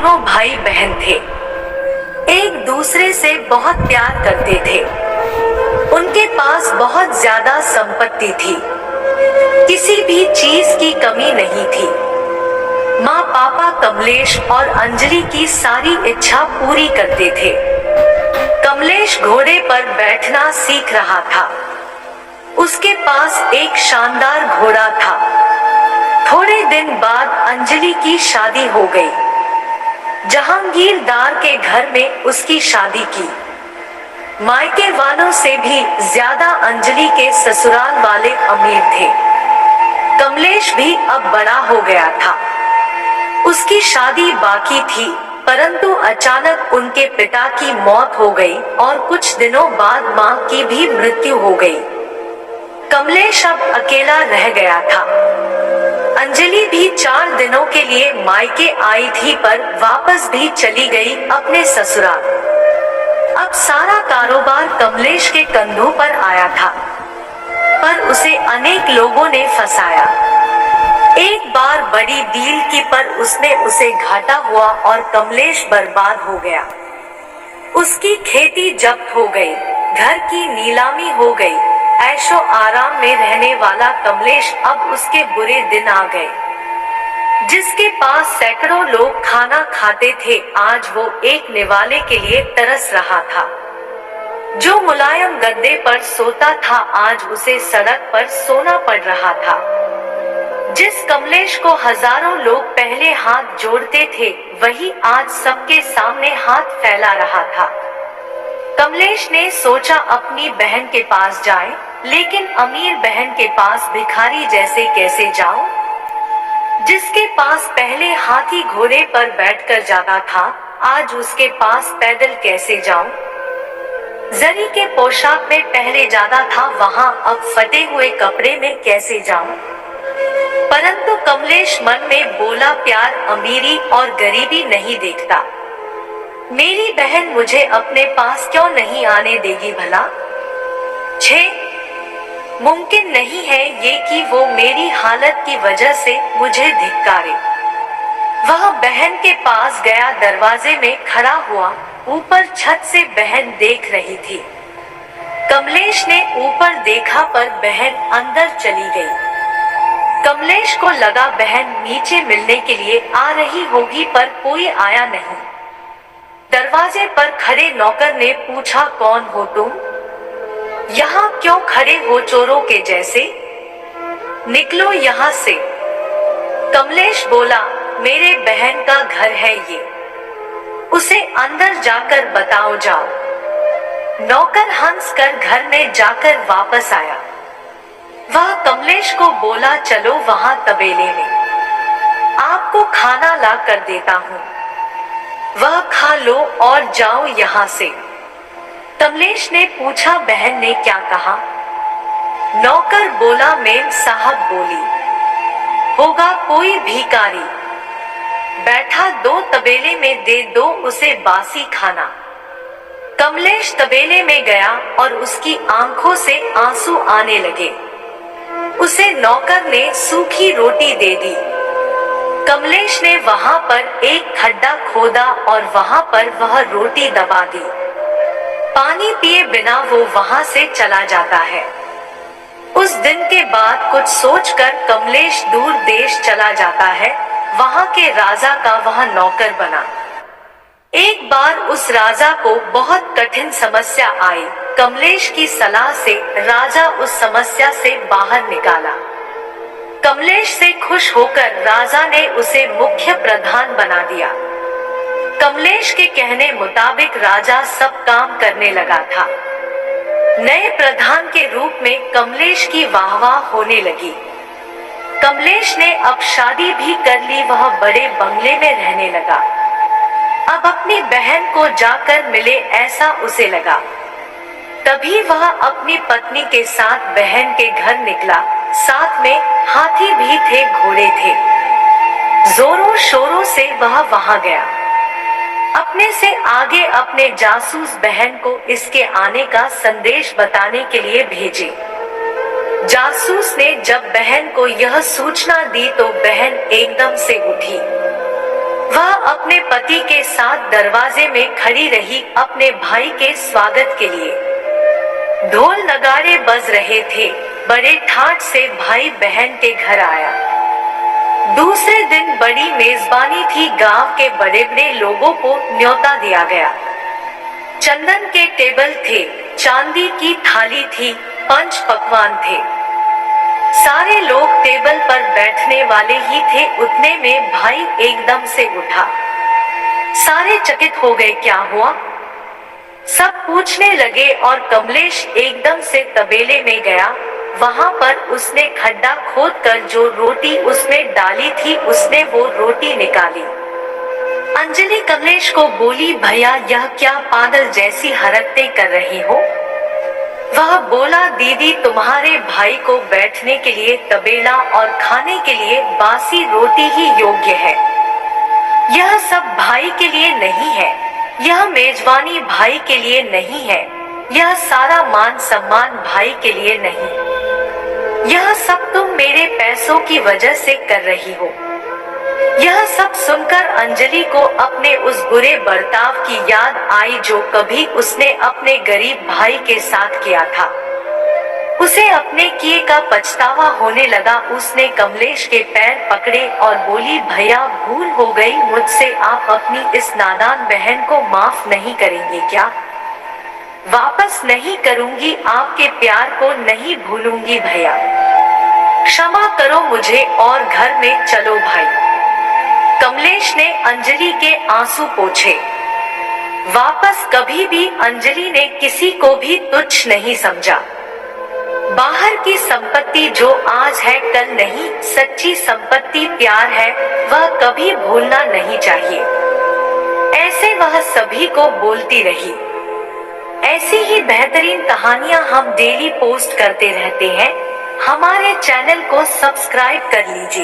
दोनों भाई बहन थे। एक दूसरे से बहुत प्यार करते थे। उनके पास बहुत ज्यादा संपत्ति थी। किसी भी चीज की कमी नहीं थी। माँ पापा कमलेश और अंजलि की सारी इच्छा पूरी करते थे। कमलेश घोड़े पर बैठना सीख रहा था। उसके पास एक शानदार घोड़ा था। थोड़े दिन बाद अंजलि की शादी हो गई। जहांगीरदार के घर में उसकी शादी की। मायके वालों से भी ज्यादा अंजलि के ससुराल वाले अमीर थे। कमलेश भी अब बड़ा हो गया था। उसकी शादी बाकी थी, परंतु अचानक उनके पिता की मौत हो गई और कुछ दिनों बाद मां की भी मृत्यु हो गई। कमलेश अब अकेला रह गया था। अंजलि भी 4 दिनों के लिए मायके आई थी, पर वापस भी चली गई अपने ससुराल। अब सारा कारोबार कमलेश के कंधों पर आया था, पर उसे अनेक लोगों ने फंसाया। एक बार बड़ी डील की, पर उसने उसे घाटा हुआ और कमलेश बर्बाद हो गया। उसकी खेती जब्त हो गई, घर की नीलामी हो गई। ऐशो आराम में रहने वाला कमलेश अब उसके बुरे दिन आ गए। जिसके पास सैकड़ों लोग खाना खाते थे, आज वो एक निवाले के लिए तरस रहा था। जो मुलायम गद्दे पर सोता था, आज उसे सड़क पर सोना पड़ रहा था। जिस कमलेश को हजारों लोग पहले हाथ जोड़ते थे, वही आज सबके सामने हाथ फैला रहा था। कमलेश ने सोचा अपनी बहन के पास जाए, लेकिन अमीर बहन के पास भिखारी जैसे कैसे जाऊं? जिसके पास पहले हाथी घोड़े पर बैठकर जाता था, आज उसके पास पैदल कैसे जाऊं? जरी के पोशाक में पहले जाता था, वहां अब फटे हुए कपड़े में कैसे जाऊं? परंतु कमलेश मन में बोला, प्यार अमीरी और गरीबी नहीं देखता। मेरी बहन मुझे अपने पास क्यों नहीं आने देगी भला? मुमकिन नहीं है ये कि वो मेरी हालत की वजह से मुझे धिक्कारे। वह बहन के पास गया, दरवाजे में खड़ा हुआ। ऊपर छत से बहन देख रही थी। कमलेश ने ऊपर देखा, पर बहन अंदर चली गई। कमलेश को लगा बहन नीचे मिलने के लिए आ रही होगी, पर कोई आया नहीं। दरवाजे पर खड़े नौकर ने पूछा, कौन हो तुम? यहाँ क्यों खड़े हो चोरों के जैसे? निकलो यहाँ से। कमलेश बोला, मेरे बहन का घर है ये, उसे अंदर जाकर बताओ जाओ। नौकर हंसकर घर में जाकर वापस आया। वह कमलेश को बोला, चलो वहां तबेले में, आपको खाना ला कर देता हूँ। वह खा लो और जाओ यहाँ से। कमलेश ने पूछा, बहन ने क्या कहा? नौकर बोला, मेम साहब बोली, होगा कोई भिखारी बैठा, दो तबेले में दे दो उसे बासी खाना। कमलेश तबेले में गया और उसकी आंखों से आंसू आने लगे। उसे नौकर ने सूखी रोटी दे दी। कमलेश ने वहां पर एक खड्डा खोदा और वहां पर वह रोटी दबा दी। पानी पिए बिना वो वहां से चला जाता है। उस दिन के बाद कुछ सोचकर कमलेश दूर देश चला जाता है। वहां के राजा का वह नौकर बना। एक बार उस राजा को बहुत कठिन समस्या आई। कमलेश की सलाह से राजा उस समस्या से बाहर निकाला। कमलेश से खुश होकर राजा ने उसे मुख्य प्रधान बना दिया। कमलेश के कहने मुताबिक राजा सब काम करने लगा था। नए प्रधान के रूप में कमलेश की वाहवाह होने लगी। कमलेश ने अब शादी भी कर ली। वह बड़े बंगले में रहने लगा। अब अपनी बहन को जाकर मिले ऐसा उसे लगा। तभी वह अपनी पत्नी के साथ बहन के घर निकला। साथ में हाथी भी थे, घोड़े थे। जोरों शोरों से वह वहां गया। अपने से आगे अपने जासूस बहन को इसके आने का संदेश बताने के लिए भेजे। जासूस ने जब बहन को यह सूचना दी तो बहन एकदम से उठी। वह अपने पति के साथ दरवाजे में खड़ी रही अपने भाई के स्वागत के लिए। ढोल नगाड़े बज रहे थे। बड़े ठाट से भाई बहन के घर आया। दूसरे दिन बड़ी मेजबानी थी। गांव के बड़े बड़े लोगों को न्योता दिया गया। चंदन के टेबल थे, चांदी की थाली थी, पंच पकवान थे। सारे लोग टेबल पर बैठने वाले ही थे। उतने में भाई एकदम से उठा। सारे चकित हो गए, क्या हुआ? सब पूछने लगे और कमलेश एकदम से तबेले में गया। वहां पर उसने खड्डा खोदकर जो रोटी उसमें डाली थी उसने वो रोटी निकाली। अंजलि कमलेश को बोली, भैया यह क्या पागल जैसी हरकतें कर रही हो? वह बोला, दीदी तुम्हारे भाई को बैठने के लिए तबेला और खाने के लिए बासी रोटी ही योग्य है। यह सब भाई के लिए नहीं है। यह मेजबानी भाई के लिए नहीं है। यह सारा मान सम्मान भाई के लिए नहीं। यह सब तुम मेरे पैसों की वजह से कर रही हो। यह सब सुनकर अंजलि को अपने उस बुरे बर्ताव की याद आई जो कभी उसने अपने गरीब भाई के साथ किया था। उसे अपने किए का पछतावा होने लगा। उसने कमलेश के पैर पकड़े और बोली, भैया भूल हो गई मुझसे। आप अपनी इस नादान बहन को माफ नहीं करेंगे क्या? वापस नहीं करूंगी, आपके प्यार को नहीं भूलूंगी भैया। क्षमा करो मुझे और घर में चलो भाई। कमलेश ने अंजलि के आंसू पोंछे। वापस कभी भी अंजलि ने किसी को भी तुच्छ नहीं समझा। बाहर की संपत्ति जो आज है कल नहीं, सच्ची संपत्ति प्यार है, वह कभी भूलना नहीं चाहिए। ऐसे वह सभी को बोलती रही। ऐसी ही बेहतरीन कहानियां हम डेली पोस्ट करते रहते हैं। हमारे चैनल को सब्सक्राइब कर लीजिए।